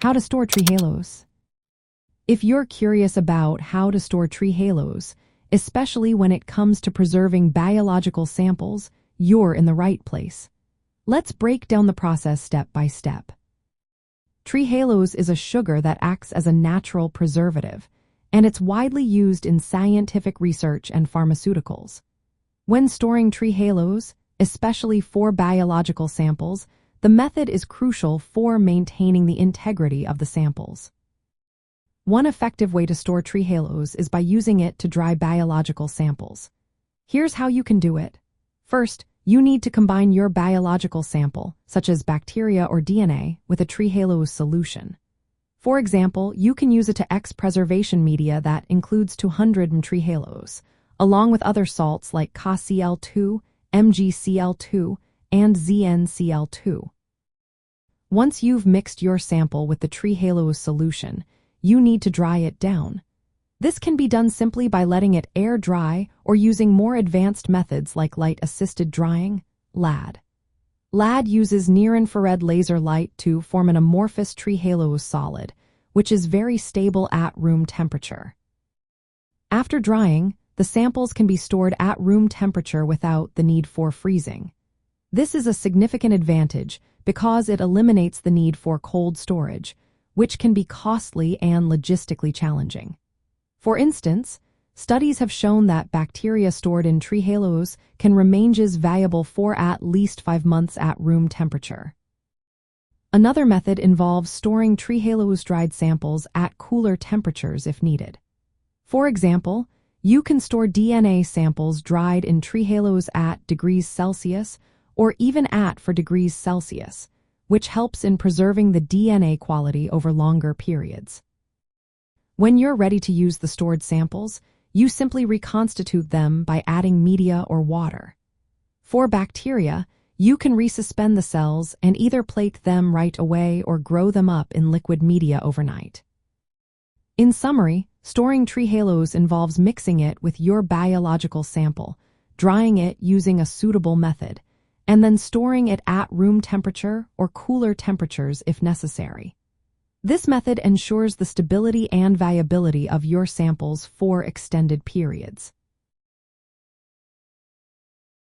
How to store trehalose. If you're curious about how to store trehalose, especially when it comes to preserving biological samples, you're in the right place. Let's break down the process step by step. Trehalose is a sugar that acts as a natural preservative, and it's widely used in scientific research and pharmaceuticals. When storing trehalose, especially for biological samples, the method is crucial for maintaining the integrity of the samples. One effective way to store trehalose is by using it to dry biological samples. Here's how you can do it. First, you need to combine your biological sample, such as bacteria or DNA, with a trehalose solution. For example, you can use it to preservation media that includes 200 mg trehalose, along with other salts like KCl2, MgCl2, and ZnCl2. Once you've mixed your sample with the trehalose solution, you need to dry it down. This can be done simply by letting it air dry or using more advanced methods like light-assisted drying, LAD. LAD uses near-infrared laser light to form an amorphous trehalose solid, which is very stable at room temperature. After drying, the samples can be stored at room temperature without the need for freezing. This is a significant advantage because it eliminates the need for cold storage, which can be costly and logistically challenging. For instance, studies have shown that bacteria stored in trehalose can remain viable for at least 5 months at room temperature. Another method involves storing trehalose dried samples at cooler temperatures if needed. For example, you can store DNA samples dried in trehalose at degrees Celsius or even at 4 degrees Celsius, which helps in preserving the DNA quality over longer periods. When you're ready to use the stored samples, you simply reconstitute them by adding media or water. For bacteria, you can resuspend the cells and either plate them right away or grow them up in liquid media overnight. In summary, storing trehalose involves mixing it with your biological sample, drying it using a suitable method, and then storing it at room temperature or cooler temperatures if necessary. This method ensures the stability and viability of your samples for extended periods.